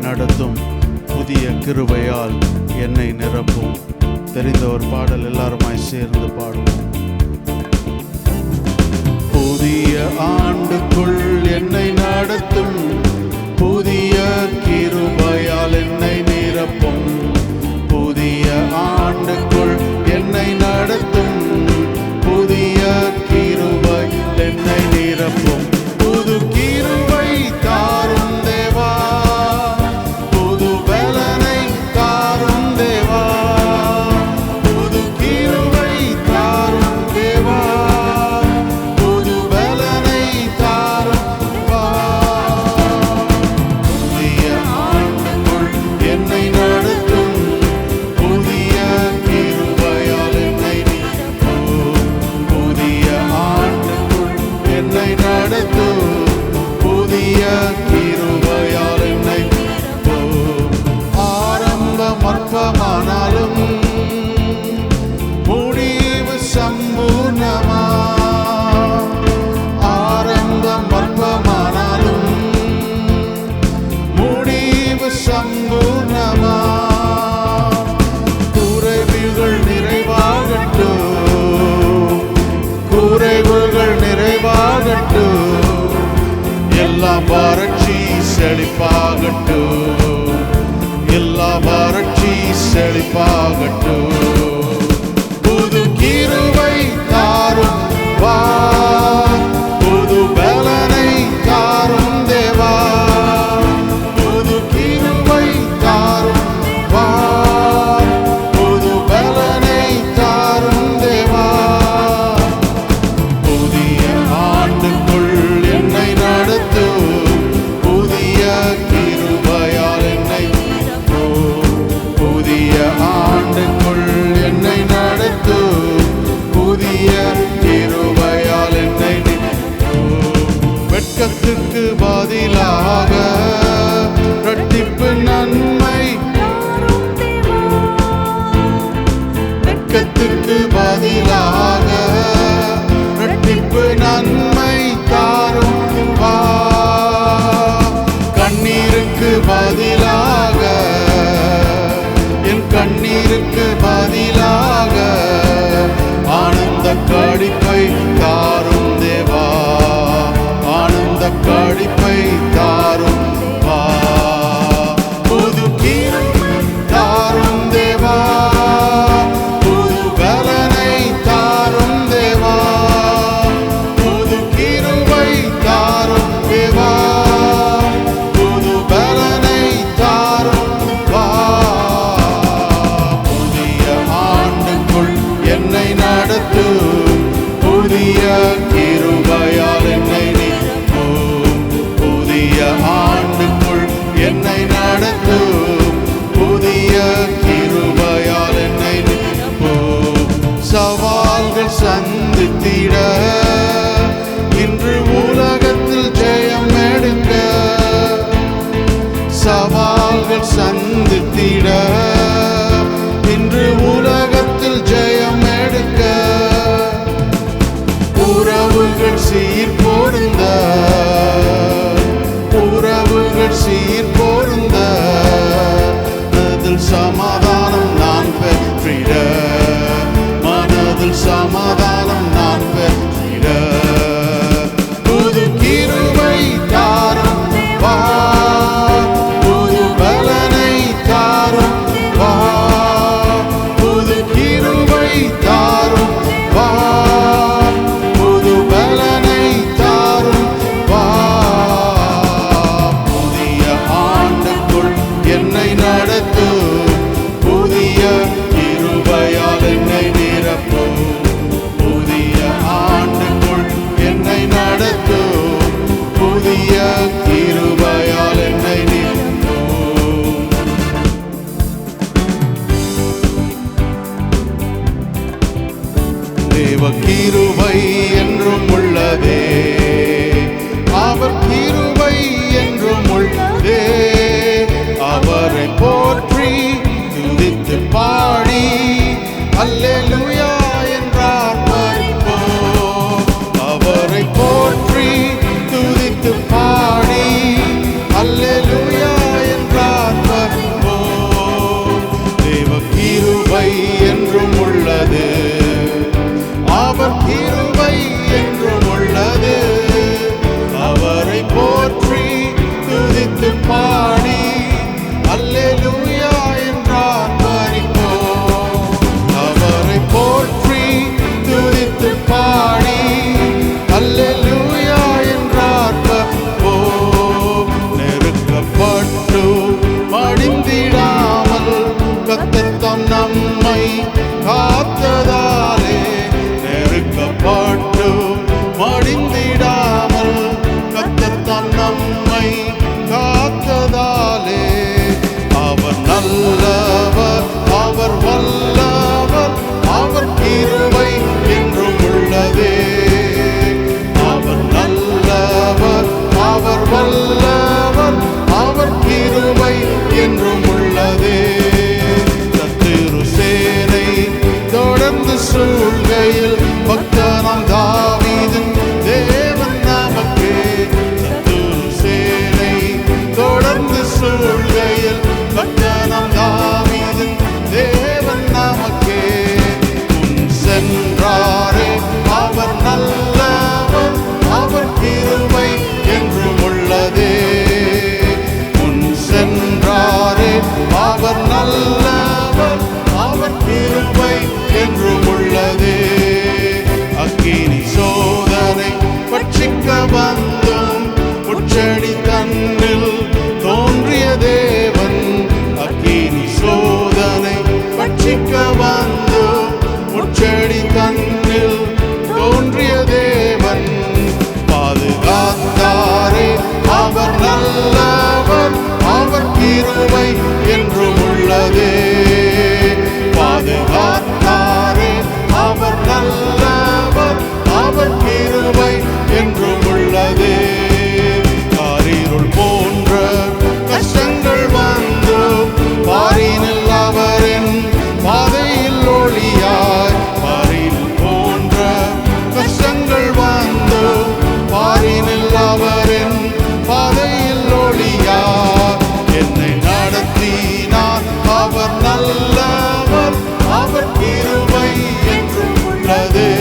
நடத்தும் புதிய கிருபையால் என்னை நிரப்பும். தெரிந்த ஒரு பாடல் எல்லாருமாய் சேர்ந்து பாடுவோம். புதிய ஆண்டுக்குள் என்னை நடத்தும் புதிய கிருபையால் என்னை நிரப்பும். புதிய ஆண்டுக்குள் என்னை நடத்தும் புதிய கிருபை என்னை நிரப்பும். புது கிருபை தாரும் தேவா, புது பலனை தாரும் தேவா, புது கிருபை தாரும் தேவா, புது பலனை தாரும் தேவா. புதிய ஆண்டுக்குள் என்னை நடத்தும் புதிய கிருபையால் என்னை நிரப்பும். புதிய ஆண்டுக்குள் என்னை நடத்தும் புதிய கிருபையால் என்னை நிரப்பும். ஆரம்பம் அற்பமானாலும் முடிவு சம்பூர்ணமா. ஆரம்பம் அற்பமானாலும் முடிவு சம்பூர்ணமா. குறைவுகள் நிறைவாகட்டும், குறைவுகள் நிறைவாகட்டும், எல்லா வறட்சி செழிப்பாகட்டும், எல்லா வறட்சி செழிப்பாகட்டும். புது கிருபை தாரும் வா, புது பலனை தாரும் தேவா, புது கிருபை தாரும் வா, புது பலனை தாரும் தேவா. புதிய ஆண்டுக்குள் என்னை நடத்தும் புதிய கிருபையால் என்னை நிரப்பும். புதிய ஆண்டுக்குள் என்னை நடத்தும் புதிய கிருபையால் என்னை நிரப்பும். வெட்கத்துக்கு பதிலாக இரட்டிப்பு நன்மை, வெட்கத்துக்கு பதிலாக இரட்டிப்பு நன்மை தாரும் வா. கண்ணீருக்கு பதிலாக, என் கண்ணீருக்கு பதிலாக ஆனந்த களிப்பை தாரும் தேவா, ஆனந்த களிப்பை தாரும் வா. புது கிருபை தாரும் தேவா, புது பலனை தாரும் தேவா, புது கிருபை தாரும் தேவா, புது பலனை தாரும் வா. புதிய ஆண்டுக்குள் என்னை நடத்தும் புதிய கிருபையால் என்னை நிரப்பும். புதிய ஆண்டுக்குள் என்னை நடத்தும் புதிய கிருபையால் என்னை நிரப்பும். சவால்கள் சந்தித்திட இன்று உலகத்தில் ஜெயம் எடுக்க, சவால்கள் சந்தித்திட இன்று உலகத்தில் ஜெயம் எடுக்க, உறவுகள் சீர் பொருந்த, உறவுகள் சீர் பொருந்த, மனதில் சமாதானம் நான் பெற்றிட, மனதில் சமாதானம் நான் பெற்றிட. புது கிருபை தாரும் வா, புது பலனை தாரும் வா, புது கிருபை தாரும் வா, புது பலனை தாரும் வா. புதிய ஆண்டுக்குள் என்னை நடத்தும் புதிய கிருபையால் என்னை நிரப்பும். புதிய ஆண்டுக்குள் என்னை நடத்தும் புதிய கிருபையால் என்னை நிரப்பும். தேவ கிருபை என்றும் உள்ளதே, அவர் கிருபை என்றும் உள்ளதே. அவரை போற்றி துதித்து பாடி அல்லேலூயா என்றார் மரிப்போம். அவரை போற்றி துதித்து பாடி அல்லேலூயா என்றார் சூழ்கையில் பக்தனாம் தாவீதின் தேவன் நமக்கே. சத்துரு சேனை தொடர்ந்து சூழ்கையில் பக்தனாம் தாவீதின் தேவன் நமக்கே. முன் சென்றாரே அவர் நல்லவர், அவர் கிருபை என்றும் உள்ளதே. முன் சென்றாரே அவர் நல்லவர், அவர் கிருபை என்றும் உள்ளதே. அக்கினி சோதனை பட்சிக்க வந்தும் உச்சடி தன்னில் தோன்றிய தேவன். அக்கினி சோதனை பட்சிக்க வந்தும் உச்சடி தன்னில் தோன்றிய தேவன். பாதுகாத்தாரே அவர் நல்லவர், அவர் கிருபை என்றும் உள்ளதே. பாதுகாத்தாரே அவர் நல்லவர், அவர் கிருபை என்றும் உள்ளதே. காரிருள் போன்ற கஷ்டங்கள் வந்து பாரினில் அவரின் பாதையில் ஒளியாய். பாரினில் போன்ற கஷ்டங்கள் வந்து பாரினில் அவரின் பாதையில் ஒளியாய். என்னை நடத்தினார் அவர் நல்லவர், அவர் கிருபை என்றும் உள்ளதே.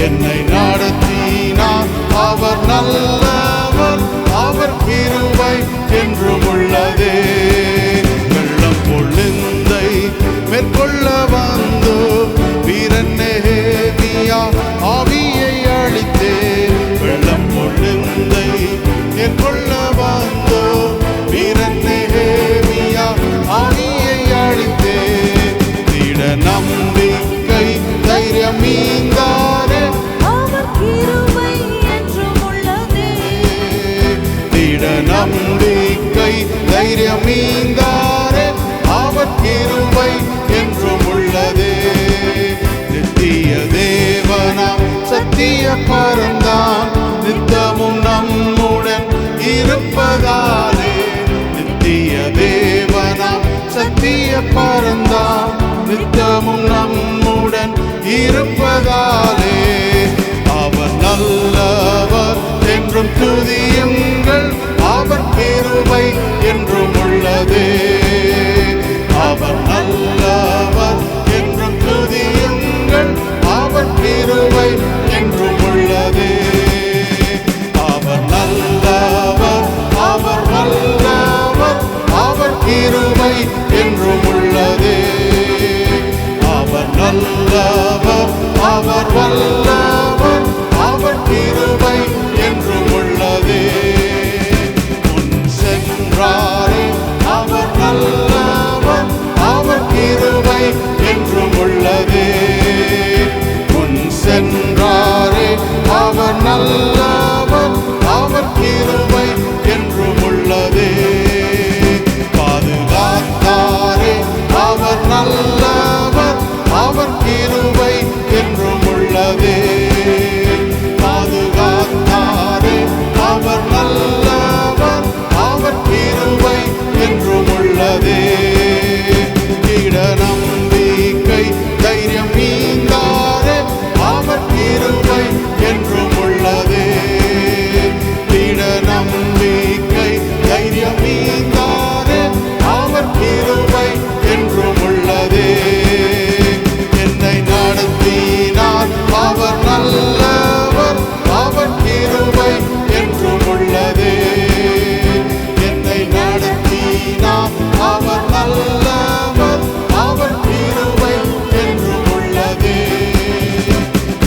என்னை நடத்தினார் அவர் நல்லவர், அவர் கிருபை என்றும் உள்ளதே. வெள்ளம் பொழுந்தை மேற்கொள்ள வந்து வீரன் நெகேமியா ஆவியை அழித்தே. வெள்ளம் பொழுந்தை மேற்கொள்ள வந்து வீரன் நெகேமியா ஆவியை அழித்தே. திட நம்பிக்கை தைரியம் மீந்தாரே, அவர் கிருபை என்றும் உள்ளதே. திட நம்பிக்கை தைரியம் மீந்தாரே, அவர் கிருபை என்றும் உள்ளதே. நித்திய தேவனாம் சத்திய பரந்தான் நித்தமும் நம்முடன் இருப்பதாலே. நித்திய தேவனாம் சத்திய பரந்தான் நித்தமும் நம்முடன் இருப்பதாலே. அவர் நல்லவர் என்றும் துதியுங்கள், அவர் கிருபை என்றும் உள்ளதே. அவர் நல்லவர் என்றும் துதியுங்கள், அவர் கிருபை என்றும் உள்ளதே. அவர் நல்லவர், அவர் நல்லவர், அவர் கிருபை என்றும் உள்ளதே. அவர் நல்லவர், அவர் வல்லவர், அவர் கிருபை என்றும் உள்ளதே. முன் சென்றாரே அவர் நல்லவர், அவர் கிருபை என்றும் உள்ளதே. முன் சென்றாரே அவர் நல்லவர், அவர் கிருபை என்றும் உள்ளதே. பாதுகாத்தாரே அவர் நல்லவர், அவர் கிருபை என்றும் உள்ளதே. பாதுகாத்தாரே அவர் நல்லவர், அவர் கிருபை என்றும் உள்ளதே. திட நம்பிக்கை தைரியம் மீந்தாரே, அவர் கிருபை என்றும் உள்ளதே. திட நம்பிக்கை தைரியம் மீந்தாரே, அவர் கிருபை என்றும் உள்ளதே. என்னை நடத்தினார் அவர் நல்லவர், அவர் கிருபை என்றும் உள்ளதே. என்னை நடத்தினார் அவர் நல்லவர், அவர் கிருபை என்றும் உள்ளதே.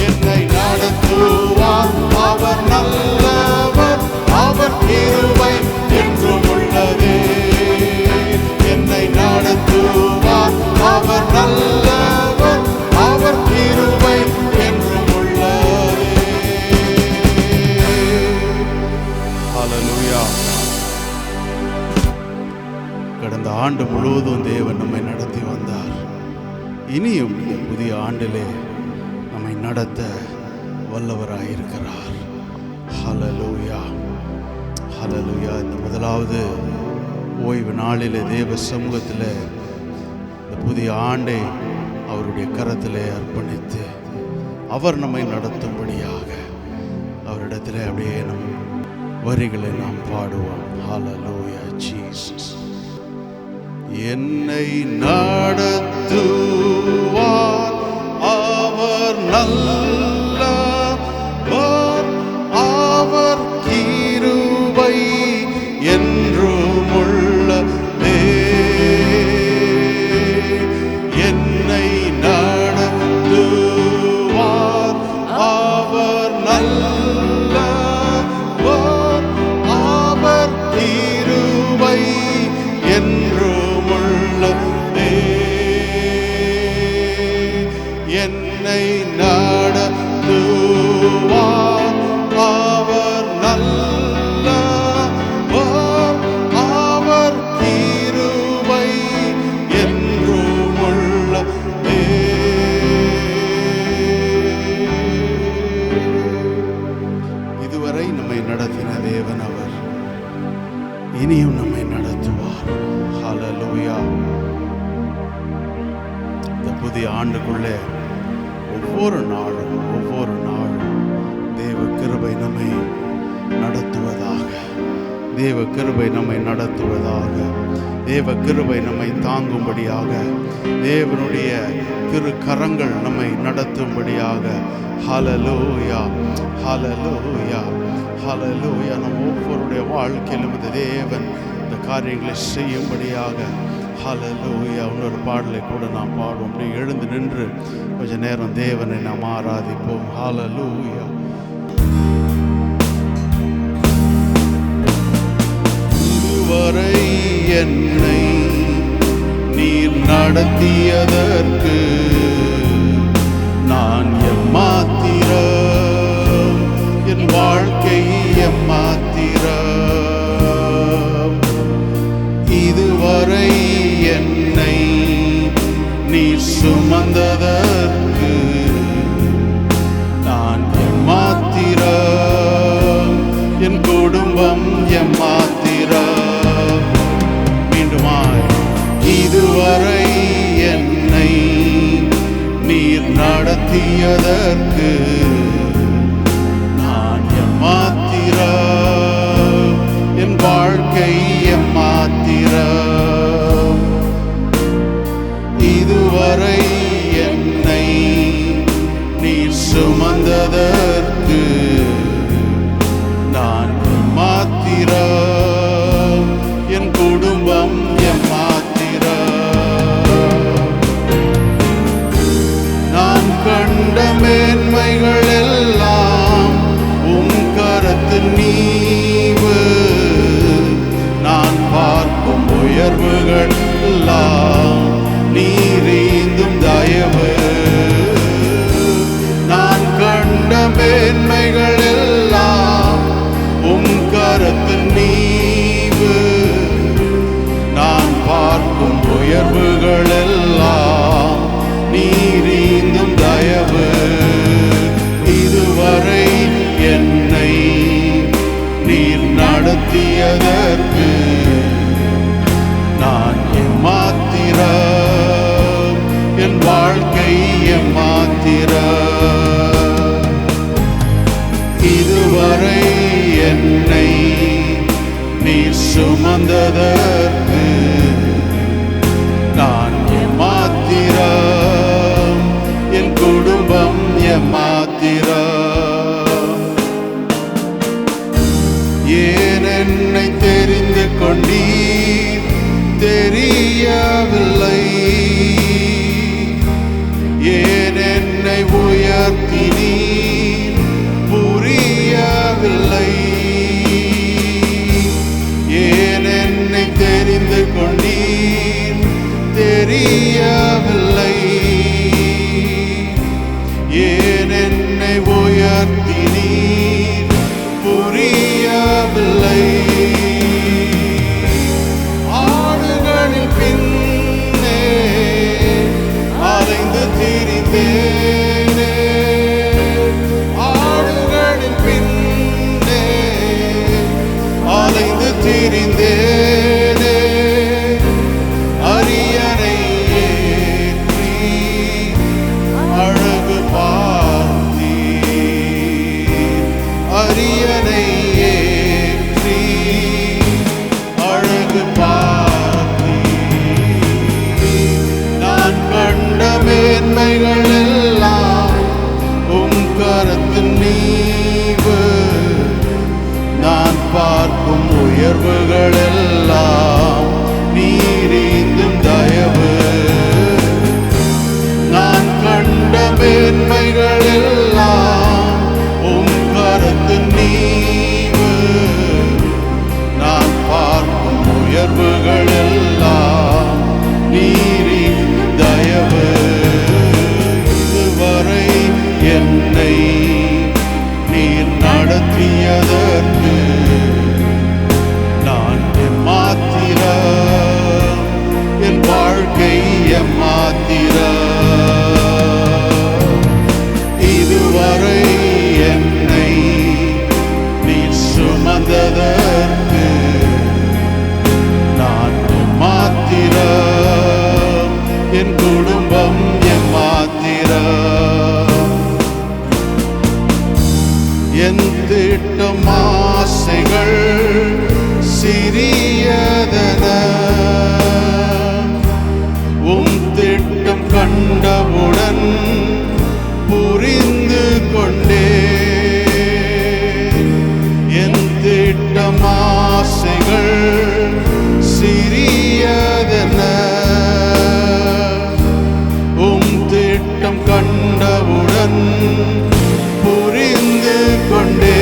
என்னை நடத்துவார் அவர் நல்லவர், அவர் கிருபை என்றும் உள்ளதே. என்னை நடத்துவார் அவர் நல்லவர், அவர் கிருபை என்றும் உள்ளதே. ஹல்லேலூயா. கடந்த ஆண்டு முழுவதும் தேவன் நம்மை நடத்தி வந்தார். இனியும் இந்த புதிய ஆண்டிலே நம்மை நடத்த வல்லவராயிருக்கிறார். ஹல்லேலூயா, ஹல்லேலூயா. இந்த முதலாவது ஓய்வு நாளிலே தேவ சமூகத்தில் இந்த புதிய ஆண்டை அவருடைய கரத்திலே அர்ப்பணித்து அவர் நம்மை நடத்தும்படியாக அவரிடத்திலே அப்படியே நம் வரிகளை நாம் பாடுவோம். ஹல்லேலூயா ஜீசஸ். என்னை நடத்துவார் அவர் நல்லவர், அவர் கிருபை என்றும் உள்ளதே. என்னை நடத்துவார் அவர் நல்லவர், அவர் கிருபை என்றும் உள்ளதே. என்னை நடத்துவார் அவர் நல்லவர், அவர் கிருபை என்றும் உள்ளதே. இதுவரை நம்மை நடத்தின தேவன் அவர் இனியும் நம்மை நடத்துவார். ஹல்லேலூயா. இந்த புதிய ஆண்டுக்குள்ளே ஒவ்வொரு நாளும் தேவ கிருபை நம்மை நடத்துவதாக, தேவ கிருபை நம்மை நடத்துவதாக, தேவ கிருபை நம்மை தாங்கும்படியாக, தேவனுடைய திருக்கரங்கள் நம்மை நடத்தும்படியாக. ஹல்லேலூயா ஹல்லேலூயா ஹல்லேலூயா. நம் ஒவ்வொருடைய வாழ்க்கையிலும் இந்த தேவன் இந்த காரியங்களை செய்யும்படியாக. ஹல்லேலூயா. இன்னொரு பாடலை கூட நாம் பாடுவோம். அப்படி எழுந்து நின்று கொஞ்ச நேரம் தேவனை நாம் ஆராதிப்போம். ஹல்லேலூயா. இதுவரை என்னை நீர் நடத்தியதற்கு நான் எம்மாத்திரம், என் வாழ்க்கை எம்மாத்திரம். இதுவரை என்னை நீர் சுமந்ததற்கு நான் எம்மாத்திரம், என் குடும்பம் எம்மாத்திரம். மீண்டுமாய் இதுவரை என்னை நீர் நடத்தியதற்கு நான் எம்மாத்திரம், என் வாழ்க்கை எம்மாத்திரம். இதுவரை என்னை நீர் சுமந்ததற்கு நான் எம்மாத்திரம், என் குடும்பம் எம்மாத்திரம். நான் கண்ட மேன்மைகள் எல்லாம் உம் கரத்து நீவு, நான் பார்க்கும் உயர்வுகள் எல்லாம் நீரீந்தும் தயவு. நான் கண்ட மேன்மைகள் எல்லாம் உம் கரத்து நீவு, நான் பார்க்கும் உயர்வுகள் எல்லாம் நீரீந்தும் தயவு. இதுவரை என்னை நீர் நடத்தியதற்கு நான் எம்மாத்திரம், என் வாழ்க்கை எம்மாத்திரம். இதுவரை என்னை நீர் சுமந்ததற்கு நான் எம்மாத்திரம், என் குடும்பம் எம்மாத்திரம். ஏன் என்னை தெரிந்து கொண்டீர் தெரியவில்லை, ஏன் என்னை உயர்த்தினீர் புரியவில்லை, ஏன் என்னை தெரிந்து கொண்டீர் தெரியவில்லை, ஏன் என்னை உயர்த்தினீர் புரியவில்லை. ஆடுகளின் பின்னே அலைந்து திரிந்தேனே, ஆடுகளின் பின்னே அலைந்து திரிந்தேனே. அரியணை ஏற்றி மேன்மைகள் எல்லாம் உம் கரத்தின் நீவு. நான் பார்க்கும் உயர்வுகள் எல்லாம் நீரீந்தும் தயவு. நான் கண்ட மேன்மைகள் எல்லாம் உம் கரத்தின் நீவு. நான் பார்க்கும் உயர்வுகள் எல்லாம் நீரின் தயவு. இதுவரை என்னை நீர் நடத்தியதற்கு நான் எம்மாத்திரம், என் வாழ்க்கை எம்மாத்திரம். இதுவரை என்னை நீர் சுமந்ததற்கு நான் எம்மாத்திரம், என் குடும்பம் எம்மாத்திரம். என் திட்டம் ஆசைகள் சிறியதென உம் திட்டம் கண்டவுடன் புரிந்து கொண்டே. என் திட்டம் ஆசைகள் சிறியதென உம் திட்டம் கண்டவுடன் புரிந்து கொண்டே.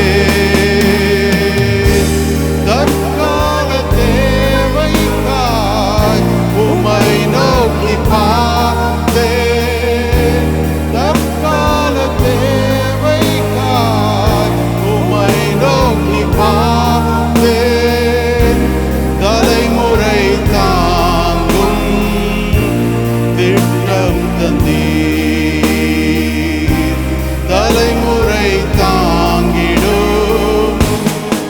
தற்கால தேவைக்காய் உம்மை நோக்கி பார்த்தேன். தற்கால தேவைக்காய் உம்மை நோக்கி பார்த்தேன். தலைமுறை தாங்கும் திட்டம் தந்தீர். தலைமுறை தாங்கிடும்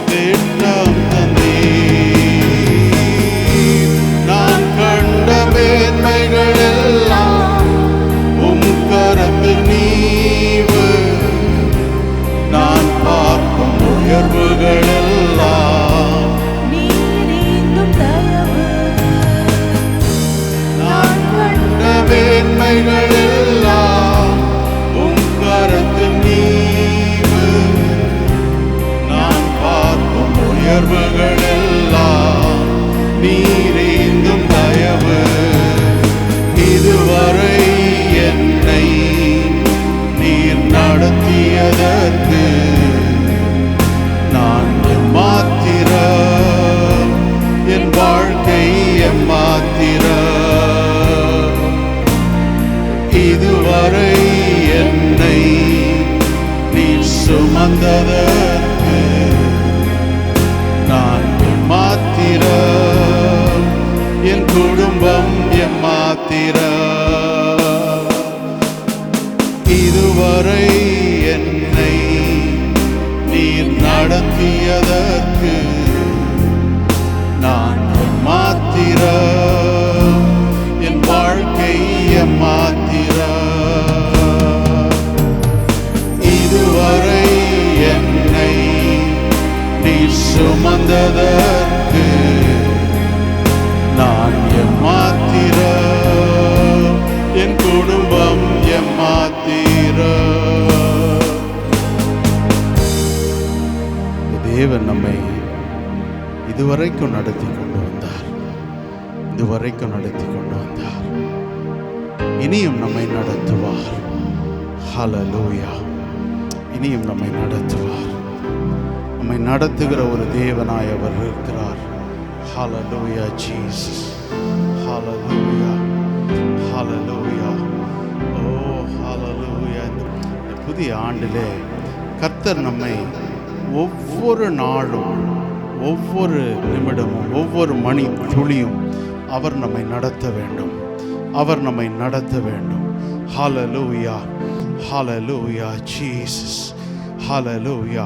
திட்டம் தந்தீர். நான் கண்ட மேன்மைகள் எல்லாம் உம் கரத்தின் நீவு. நான் பார்க்கும் உயர்வுகள் எல்லாம் நீரீந்தும் தயவு. நான் கண்ட மேன்மைகள் எல்லாம் உம் கரத்தின் நீவு. நான் பார்க்கும் உயர்வுகள் எல்லாம் நீரீந்தும் தயவு. இதுவரை என்னை நீர் நடத்தியதற்கு நான் எம்மாத்திரம், என் வாழ்க்கை எம்மாத்திரம். இதுவரை என்னை நீர் சுமந்ததற்கு நான் எம்மாத்திரம், என் குடும்பம் எம்மாத்திரம். இதுவரை என்னை நீர் நடத்தியதற்கு நான் எம்மாத்திரம், என் வாழ்க்கை எம்மாத்திரம். இதுவரை என்னை நீர் சுமந்ததற்கு நான் எம்மாத்திரம், என் குடும்பம் எம்மாத்திரம். தேவன் நம்மை இதுவரைக்கும் நடத்தி கொண்டு வந்தார். இதுவரைக்கும் நடத்தி கொண்டு வந்தார். இனியும் நம்மை நடத்துவார். ஹல்லேலூயா. இனியும் நம்மை நடத்துவார். நம்மை நடத்துகிற ஒரு தேவனாய் அவர் இருக்கிறார். ஹல்லேலூயா ஜீசஸ். ஹல்லேலூயா. ஹல்லேலூயா. ஓ ஹல்லேலூயா. இந்த புதிய ஆண்டிலே கர்த்தர் நம்மை ஒவ்வொரு நாளும், ஒவ்வொரு நிமிடமும், ஒவ்வொரு மணி துளியும் அவர் நம்மை நடத்த வேண்டும். அவர் நம்மை நடத்த வேண்டும். ஹல்லேலூயா. ஹல்லேலூயா ஜீசஸ். ஹல்லேலூயா.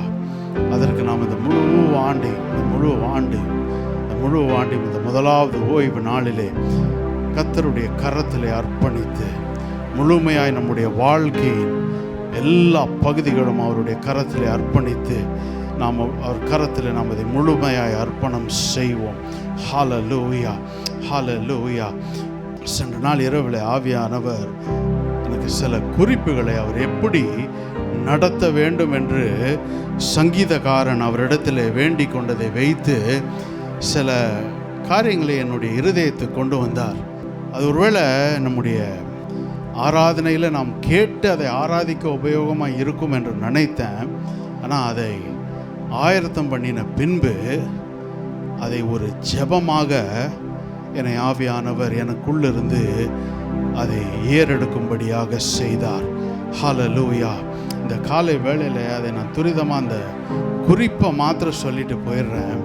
அதற்கு நாம் இந்த முழு ஆண்டு இந்த முதலாவது ஓய்வு நாளிலே கர்த்தருடைய கரத்திலே அர்ப்பணித்து முழுமையாய் நம்முடைய வாழ்க்கையின் எல்லா பகுதிகளும் அவருடைய கரத்திலே அர்ப்பணித்து நாம் அவர் கரத்தில் நாம் அதை முழுமையாய் அர்ப்பணம் செய்வோம். ஹல்லேலூயா. ஹல்லேலூயா. சென்ற நாள் இரவில் ஆவியானவர் எனக்கு சில குறிப்புகளை அவர் எப்படி நடத்த வேண்டும் என்று சங்கீதக்காரன் அவரிடத்தில் வேண்டிக் கொண்டதை வைத்து சில காரியங்களை என்னுடைய இருதயத்துக்கு கொண்டு வந்தார். அது ஒருவேளை நம்முடைய ஆராதனையில் நாம் கேட்டு அதை ஆராதிக்க உபயோகமாக இருக்கும் என்று நினைத்தேன். ஆனால் அதை ஆயத்தம் பண்ணின பின்பு அதை ஒரு ஜெபமாக என்னை ஆவியானவர் எனக்குள்ளிருந்து அதை ஏறெடுக்கும்படியாக செய்தார். ஹல்லேலூயா. இந்த காலை வேளையில் அதை நான் துரிதமாக அந்த குறிப்பை மாத்திரம் சொல்லிட்டு போயிடுறேன்.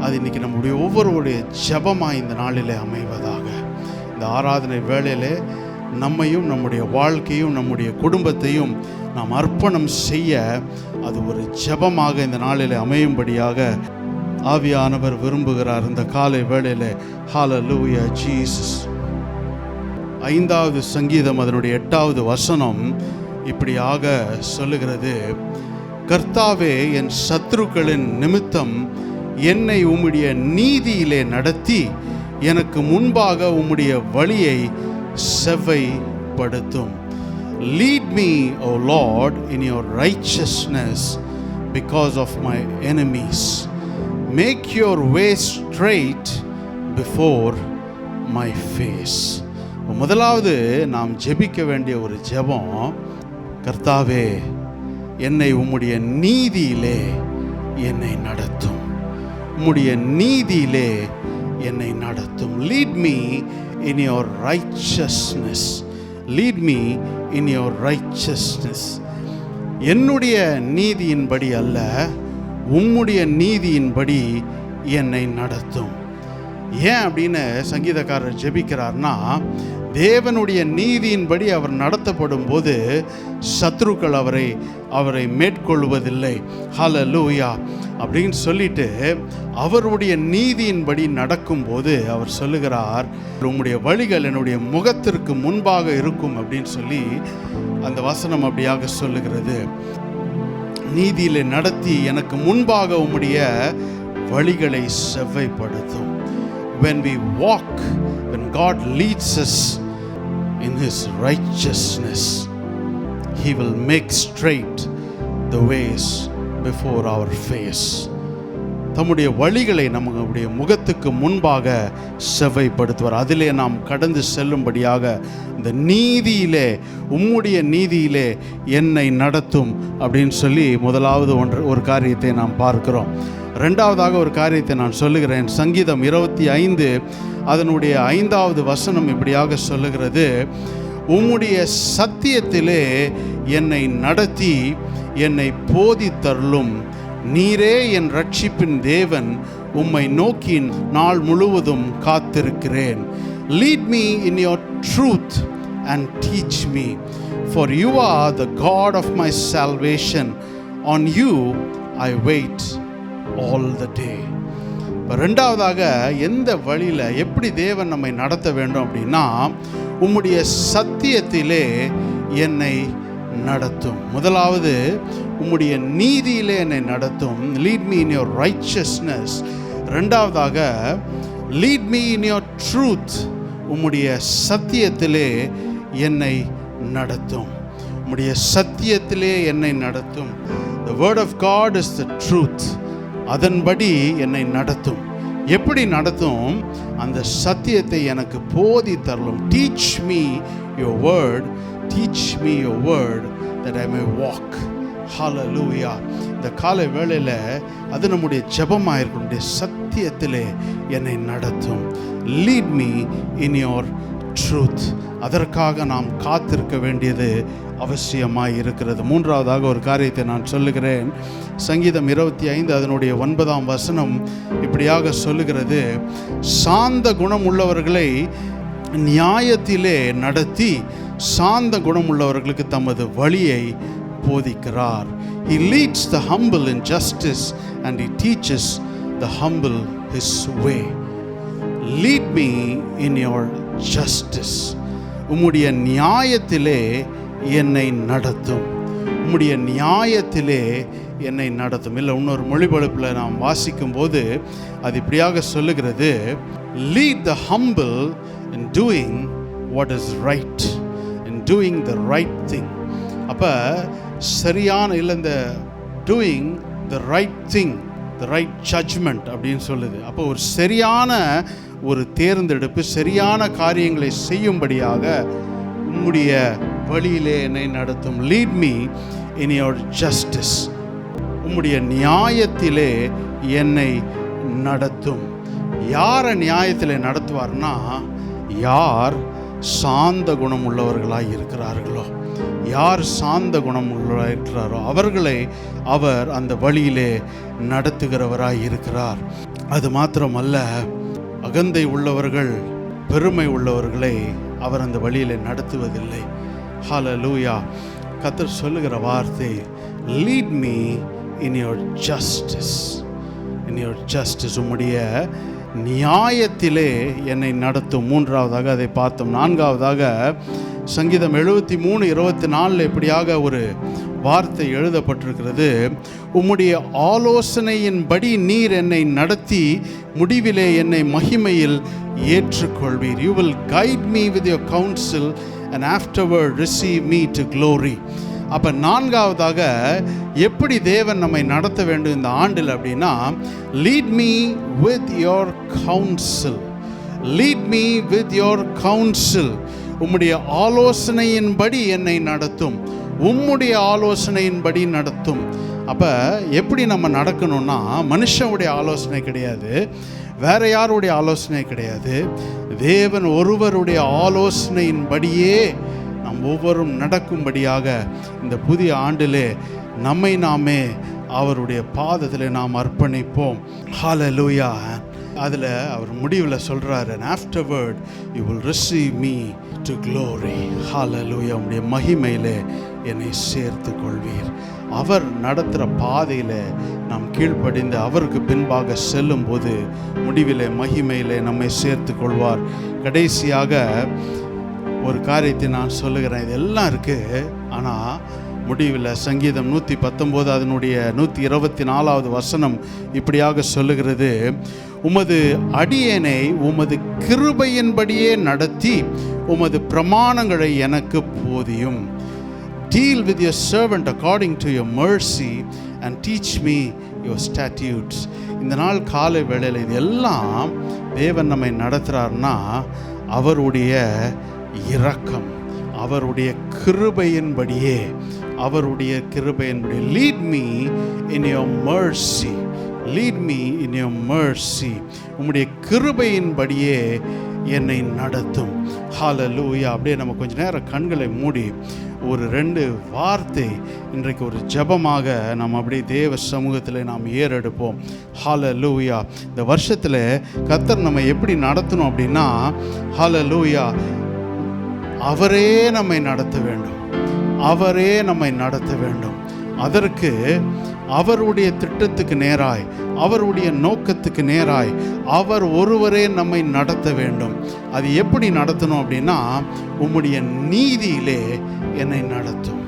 அது இன்றைக்கி நம்முடைய ஒவ்வொருவருடைய ஜெபமாக இந்த நாளிலே அமைவதாக. இந்த ஆராதனை வேளையிலே நம்மையும் நம்முடைய வாழ்க்கையும் நம்முடைய குடும்பத்தையும் நாம் அர்ப்பணம் செய்ய அது ஒரு ஜெபமாக இந்த நாளிலே அமையும்படியாக ஆவியானவர் விரும்புகிறார். இந்த காலை வேளையிலே ஹல்லேலூயா ஜீசஸ். 5வது சங்கீதம் அதனுடைய 8வது வசனம் இப்படியாக சொல்லுகிறது, கர்த்தாவே என் சத்துருக்களின் நிமித்தம் என்னை உம்முடைய நீதியிலே நடத்தி எனக்கு முன்பாக உம்முடைய வழியை செவ்வைப்படுத்தும். Lead me, O Lord, in your righteousness because of my enemies. Make your way straight before my face. முதலாவது நாம் ஜெபிக்க வேண்டிய ஒரு ஜெபம், கர்த்தாவே என்னை உம்முடைய நீதியிலே என்னை நடத்தும், உம்முடைய நீதியிலே என்னை நடத்தும். Lead me in your righteousness. Lead me in your righteousness. என்னுடைய நீதியின்படி அல்ல, உம்முடைய நீதியின்படி என்னை நடத்தும். ஏன் அப்படின்னு சங்கீதக்காரர் ஜெபிக்கிறார்னா, தேவனுடைய நீதியின்படி அவர் நடத்தப்படும் போது சத்துருக்கள் அவரை மேற்கொள்வதில்லை. ஹல்லேலூயா அப்படின்னு சொல்லிட்டு அவருடைய நீதியின்படி நடக்கும்போது அவர் சொல்லுகிறார், உம்முடைய வழிகள் என்னுடைய முகத்திற்கு முன்பாக இருக்கும் அப்படின்னு சொல்லி அந்த வசனம் அப்படியாக சொல்லுகிறது. நீதியிலே நடத்தி எனக்கு முன்பாக உம்முடைய வழிகளை செவ்வைப்படுத்தும். When we walk, when God leads us in His righteousness, He will make straight the ways before our face. தம்முடைய வழிகளை நம்முடைய முகத்துக்கு முன்பாக செவ்வைப்படுத்துவார். அதிலே நாம் கடந்து செல்லும்படியாக இந்த நீதியிலே, உம்முடைய நீதியிலே என்னை நடத்தும் அப்படின்னு சொல்லி முதலாவது ஒரு காரியத்தை நாம் பார்க்கிறோம். ரெண்டாவதாக ஒரு காரியத்தை நான் சொல்லுகிறேன். சங்கீதம் 25 அதனுடைய 5வது வசனம் இப்படியாக சொல்லுகிறது, உம்முடைய சத்தியத்திலே என்னை நடத்தி என்னை போதித்தருளும். நீரே என் ரட்சிப்பின் தேவன், உம்மை நோக்கி நாள் முழுவதும் காத்திருக்கிறேன். Lead me in your truth and teach me, for you are the God of my salvation. On you I wait all the day. ரெண்டாவதாக எந்த வழியில் எப்படி தேவன் நம்மை நடத்த வேண்டும் அப்படின்னா, உம்முடைய சத்தியத்திலே என்னை நடத்தும். முதலாவது உம்முடைய நீதியிலே என்னை நடத்தும். Lead me in your righteousness. ரெண்டாவதாக lead me in your truth. உம்முடைய சத்தியத்திலே என்னை நடத்தும். உம்முடைய சத்தியத்திலே என்னை நடத்தும். The word of God is the truth. அதன்படி என்னை நடத்தும். எப்படி நடத்தும்? அந்த சத்தியத்தை எனக்கு போதித்தருளும். Teach me your word. Teach me your word that I may walk. Hallelujah. இந்த காலை வேளையில் அது நம்முடைய ஜெபமாக இருக்கக்கூடிய சத்தியத்திலே என்னை நடத்தும். Lead me in your truth. அதற்காக நாம் காத்திருக்க வேண்டியது அவசியமாய் இருக்கிறது. மூன்றாவதாக ஒரு காரியத்தை நான் சொல்லுகிறேன். சங்கீதம் 25 அதனுடைய 9ஆம் வசனம் இப்படியாக சொல்லுகிறது, சாந்த குணம் உள்ளவர்களை நியாயத்திலே நடத்தி சாந்த குணம் உள்ளவர்களுக்கு தமது வழியை போதிக்கிறார். He leads the humble in justice and he teaches the humble his way. Lead me in your justice. உம்முடைய நியாயத்திலே என்னை நடத்தும். உம்முடைய நியாயத்திலே என்னை நடத்தும். இல்லை, இன்னொரு மொழிபெயர்ப்பில் நாம் வாசிக்கும் போது அது இப்படியாக சொல்லுகிறது, lead the humble in doing what is right, in doing the right thing. அப்போ சரியான இல்லை, இந்த doing the right thing, the right judgment அப்படின்னு சொல்லுது. அப்போ ஒரு சரியான ஒரு தேர்ந்தெடுப்பு, சரியான காரியங்களை செய்யும்படியாக உம்முடைய வழியிலே என்னை நடத்தும். lead me in your justice, உம்முடைய நியாயத்திலே என்னை நடத்தும். யாரை நியாயத்திலே நடத்துவார்னா, யார் சாந்த குணம் உள்ளவர்களாய் இருக்கிறார்களோ, யார் சாந்த குணம் உள்ளவராக இருக்கிறாரோ அவர்களை அவர் அந்த வழியிலே நடத்துகிறவராய் இருக்கிறார். அது மாத்திரமல்ல, அகந்தை உள்ளவர்கள், பெருமை உள்ளவர்களை அவர் அந்த வழியிலே நடத்துவதில்லை. ஹல்லேலூயா. கர்த்தர் சொல்லுகிற வார்த்தை, lead me in your justice, in your justice, உம்முடைய நியாயத்திலே என்னை நடத்தும். மூன்றாவதாக அதை பார்த்தோம். நான்காவதாக சங்கீதம் 73:24 இப்படியாக ஒரு வார்த்தை எழுதப்பட்டிருக்கிறது, உம்முடைய ஆலோசனையின்படி நீர் என்னை நடத்தி முடிவிலே என்னை மகிமையில் ஏற்றுக்கொள்வீர். You will guide me with your counsel and afterward receive me to glory. அப்போ நான்காவதாக எப்படி தேவன் நம்மை நடத்த வேண்டும் இந்த ஆண்டில் அப்படின்னா, lead me with your counsel, lead me with your counsel, உம்முடைய ஆலோசனையின்படி என்னை நடத்தும், உம்முடைய ஆலோசனையின்படி நடத்தும். அப்போ எப்படி நம்ம நடக்கணும்னா, மனுஷனுடைய ஆலோசனை கிடையாது, வேற யாருடைய ஆலோசனை கிடையாது, தேவன் ஒருவருடைய ஆலோசனையின்படியே நாம் ஒவ்வொரும் நடக்கும்படியாக இந்த புதிய ஆண்டிலே நம்மை நாமே அவருடைய பாதத்திலே நாம் அர்ப்பணிப்போம். ஹல்லேலூயா. அதில் அவர் முடிவில் சொல்கிறார், and afterward you will receive me to glory. ஹல்லேலூயா. உம்முடைய மகிமையிலே என்னை சேர்த்து கொள்வீர். அவர் நடத்துகிற பாதையில் நாம் கீழ்ப்படிந்து அவருக்கு பின்பாக செல்லும்போது முடிவிலே மகிமையிலே நம்மை சேர்த்து கொள்வார். கடைசியாக ஒரு காரியத்தை நான் சொல்லுகிறேன். இதெல்லாம் இருக்குது, ஆனால் முடிவில் சங்கீதம் 119 அதனுடைய 124வது வசனம் இப்படியாக சொல்லுகிறது, உமது அடியேனை உமது கிருபையின்படியே நடத்தி உமது பிரமாணங்களை எனக்கு போதியும். Deal with your servant according to your mercy and teach me your statutes. இந்த நாள் காலை வேளையில் இது எல்லாம் தேவன் நம்மை நடத்துகிறார்னா அவருடைய இரக்கம், அவருடைய கிருபையின்படியே, அவருடைய கிருபையின்படியே. lead me in your mercy, lead me in your mercy, உம்முடைய கிருபையின்படியே என்னை நடத்தும். ஹல்லேலூயா. அப்படியே நம்ம கொஞ்ச நேரம் கண்களை மூடி ஒரு 2 வார்த்தை இன்றைக்கு ஒரு ஜெபமாக நாம் அப்படியே தேவ சமூகத்தில் நாம் ஏறெடுப்போம். ஹல்லேலூயா. இந்த வருஷத்தில் கர்த்தர் நம்ம எப்படி நடத்தணும் அப்படின்னா, ஹல்லேலூயா, அவரே நம்மை நடத்த வேண்டும், அவரே நம்மை நடத்த வேண்டும். அதற்கு அவருடைய திட்டத்துக்கு நேராய், அவருடைய நோக்கத்துக்கு நேராய் அவர் ஒருவரே நம்மை நடத்த வேண்டும். அது எப்படி நடத்தணும் அப்படின்னா, உம்முடைய நீதியிலே என்னை நடத்தும்.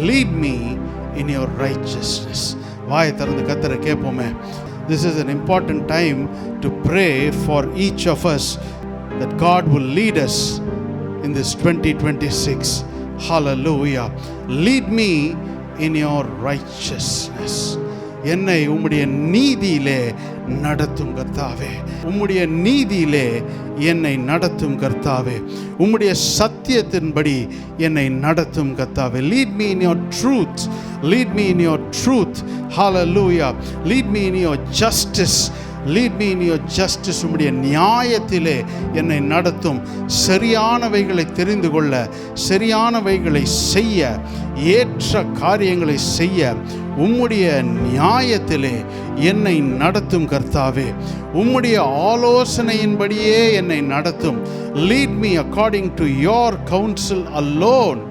lead me in your righteousness. வாயை திறந்து கர்த்தரை கேட்போமே. This is an important time to pray for each of us that God will lead us in this 2026. Hallelujah. Lead me in your righteousness. என்னை உம்முடைய நீதியிலே நடத்தும் கர்த்தாவே, உம்முடைய நீதியிலே என்னை நடத்தும் கர்த்தாவே, உம்முடைய சத்தியத்தின்படி என்னை நடத்தும் கர்த்தாவே. lead me in your truth, lead me in your truth. Hallelujah. lead me in your justice, lead me in your justice. உம்முடைய நியாயத்திலே என்னை நடத்தும். சரியானவைகளை தெரிந்து கொள்ள, சரியானவைகளை செய்ய, ஏற்ற காரியங்களை செய்ய உம்முடைய நியாயத்திலே என்னை நடத்தும் கர்த்தாவே. உம்முடைய ஆலோசனையின்படியே என்னை நடத்தும். lead me according to your counsel alone,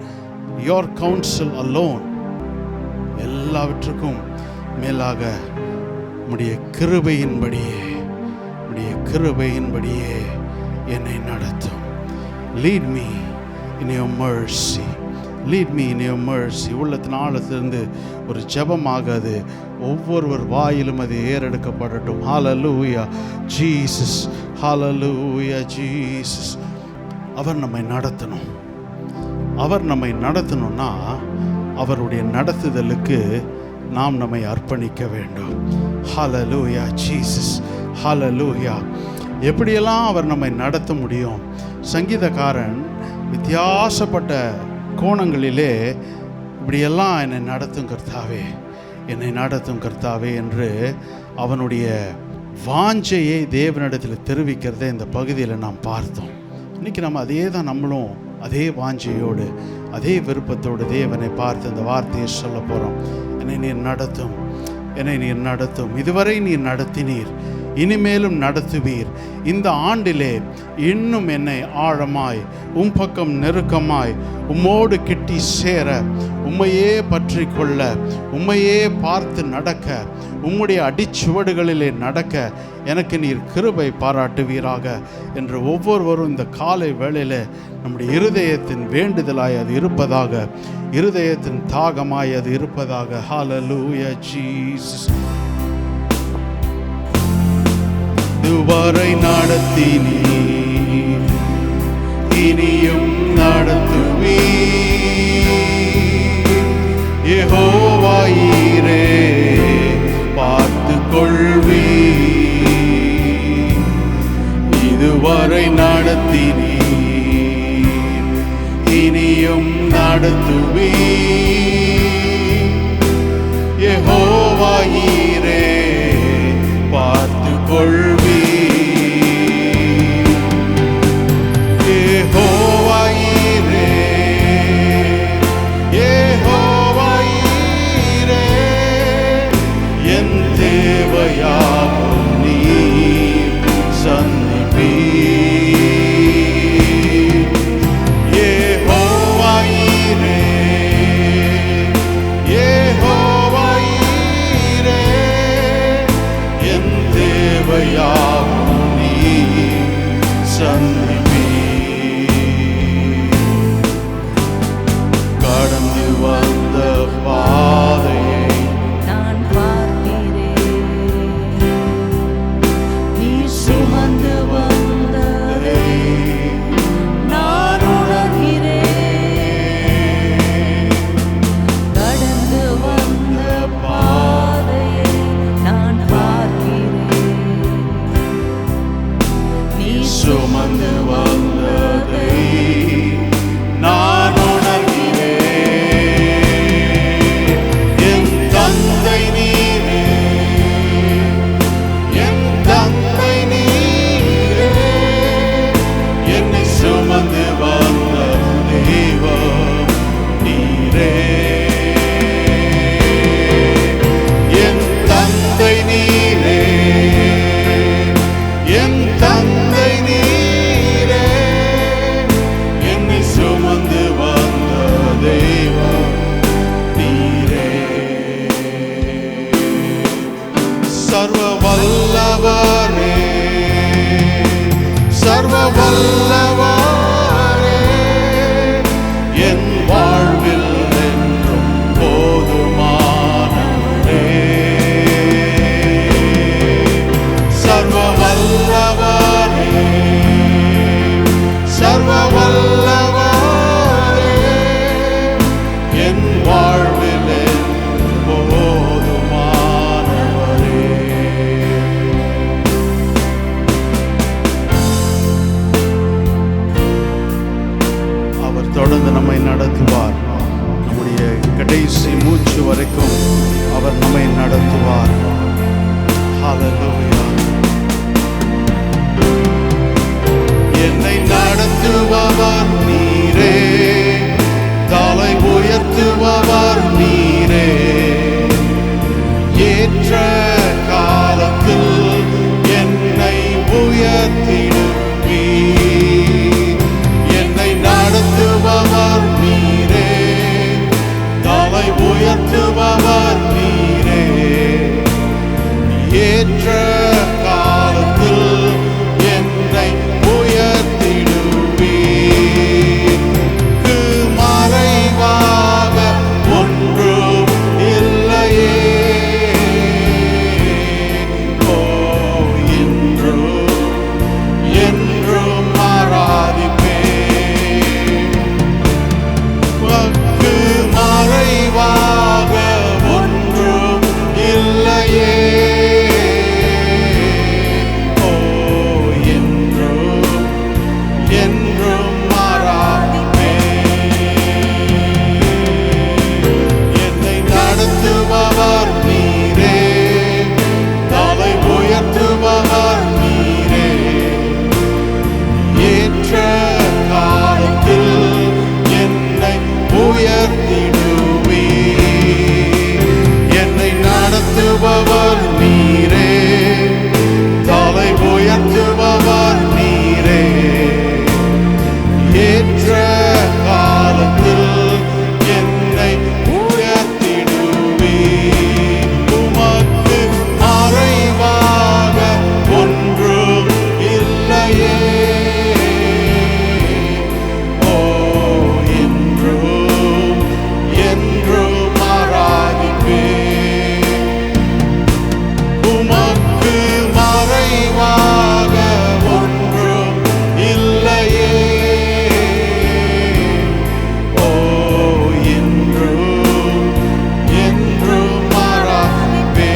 your counsel alone. எல்லாவற்றுக்கும் மேலாக உம்முடைய கிருபையின்படியே, உம்முடைய கிருபையின்படியே என்னை நடத்தும். lead me in your mercy, lead me in your mercy. உள்ளத்தின் ஆழத்திலிருந்து ஒரு ஜெபமாக அது ஒவ்வொருவர் வாயிலும் அது ஏறெடுக்கப்படட்டும். ஹalleluya ஜீசஸ், ஹalleluya ஜீசஸ். அவர் நம்மை நடத்தணும். அவர் நம்மை நடத்தணும்னா அவருடைய நடத்துதலுக்கு நாம் நம்மை அர்ப்பணிக்க வேண்டும். ஹalleluya ஜீசஸ், ஹalleluya. எப்படியெல்லாம் அவர் நம்மை நடத்த முடியும்? சங்கீதக்காரன் வித்தியாசப்பட்ட கோணங்களிலே இப்படியெல்லாம் என்னை நடத்தும் கர்த்தாவே, என்னை நடத்தும் கர்த்தாவே என்று அவனுடைய வாஞ்சையை தேவனிடத்தில் தெரிவிக்கிறதை இந்த பகுதியில் நாம் பார்த்தோம். இன்றைக்கி நம்ம அதே தான், நம்மளும் அதே வாஞ்சையோடு அதே விருப்பத்தோடு தேவனை பார்த்து அந்த வார்த்தையை சொல்ல போகிறோம். என்னை நீர் நடத்தும், என்னை நீர் நடத்தும். இதுவரை நீர் நடத்தினீர், இனிமேலும் நடத்துவீர். இந்த ஆண்டிலே இன்னும் என்னை ஆழமாய் உம் பக்கம் நெருக்கமாய் உம்மோடு கிட்டி சேர, உம்மையே பற்றி கொள்ள, உம்மையே பார்த்து நடக்க, உம்முடைய அடிச்சுவடுகளிலே நடக்க எனக்கு நீர் கிருபை பாராட்டுவீராக என்று ஒவ்வொருவரும் இந்த காலை வேளையில் நம்முடைய இருதயத்தின் வேண்டுதலாய் அது இருப்பதாக, இருதயத்தின் தாகமாய் அது இருப்பதாக. ஹalleluya ஜீசஸ். இதுவரை நடத்தினீர், இனியும் நடத்துவீர். யெகோவா ஈரே பார்த்து கொள்வீர். இதுவரை நடத்தினீர், இனியும் நடத்துவீர். யெகோவா ஈரே பார்த்து கொள்வீர். யெகோவா ஈரே, யெகோவா ஈரே, என் தேவையாவும் நீர் சந்திப்பீர். யெகோவா ஈரே, யெகோவா ஈரே, என் தேவையாவும் நீர் சந்திப்பீர். கடந்து வந்த பாதையை நான் பார்க்கிறேன். நீ சுமந்து வந்ததை நான் உணர்கிறேன். கடந்து வந்த பாதையை நான் பார்க்கிறேன். நீ சுமந்து வந்ததை நான் உணர்கிறேன். என் தந்தை நீரே, என் தந்தை நீரே, என்னை சுமந்து வந்த தெய்வம் நீரே. என் தந்தை நீரே, என் தந்தை நீரே, என்னை சுமந்து வந்த தெய்வம் நீரே. சர்வ வல்லவரே, சர்வ வல்லவரே, என் வாழ்வில் என்றும் போதுமானவரே. சர்வ வல்லவரே, சர்வ வல்லவரே, என் வாழ்வில் என்றும் போதுமானவரே. அவர் தொடர்ந்து நம்மை நடத்துவார். நம்முடைய கடைசி மூச்சு வரைக்கும் அவர் நம்மை நடத்துவார். ஹalleluya. என்னை நடத்துபவர் நீரே, தலை உயர்த்துபவர் நீரே. ஏற்ற காலத்தில் என்னை உயர்த்திடுவீர். என்னை நடத்துபவர் நீரே, தலை உயர்த்துபவர் நீரே. ஏற்ற காலத்தில் என்னை உயர்த்திடுவீர். உயர்த்திடுவே. என்னை நடத்துபவர் நீரே, தலை உயர்த்துபவர் நீரே. ஏற்ற காலத்தில் என்னை உயர்த்திடுவே. உமக்கு மறைவாக ஒன்றும் இல்லையே. ஓ, என்றும் என்றும் ஆராதிப்பே. உமக்கு மறைவாக ஒன்றும் இல்லையே. ஓ, என்றும் என்றும் ஆராதிப்பே.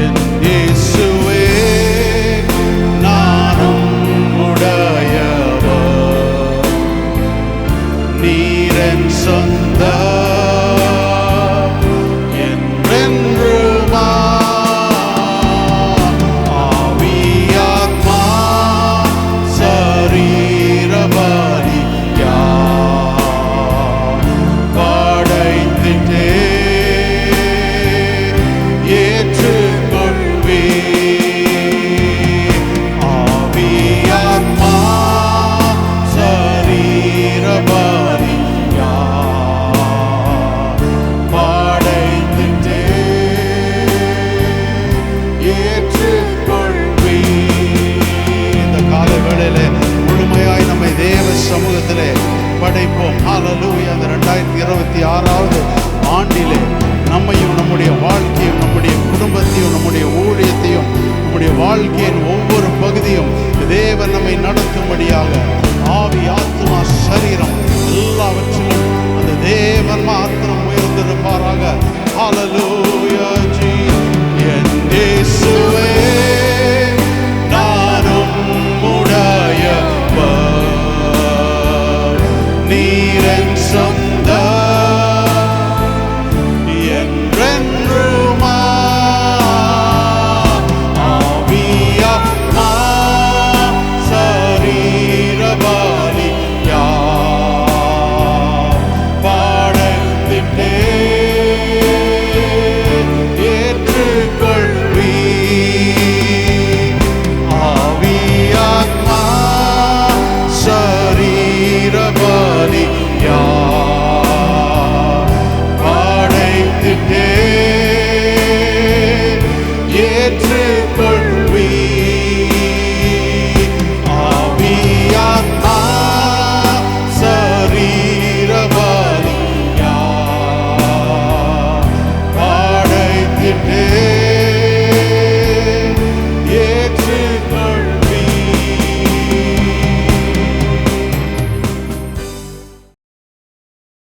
என் இயேசுவே, நானும் உடையவர், நீரென் சொந்தம் என்றென்றுமா. ஆவியாத்மா சரீர பலியா படைத்திட்டே ஏற்றுக்கொள்வே. ஆவியாத்மா சரீர பலியா படைத்திட்டே ஏற்றுக்கொள்வே. இந்த கால வேளையிலே முழுமையாய் நம்மை தேவ சமூகத்திலே படைப்போம். ஹல்லேலூயா. அந்த 2026வது ஆண்டிலே நம்மையும் நம்முடைய வாழ்க்கையும் நம்முடைய குடும்பத்தையும் நம்முடைய ஊழியத்தையும் நம்முடைய வாழ்க்கையின் ஒவ்வொரு பகுதியும் தேவன் நம்மை நடத்தும்படியாக ஆவி ஆத்மா சரீரம் எல்லாவற்றிலும் அந்த தேவ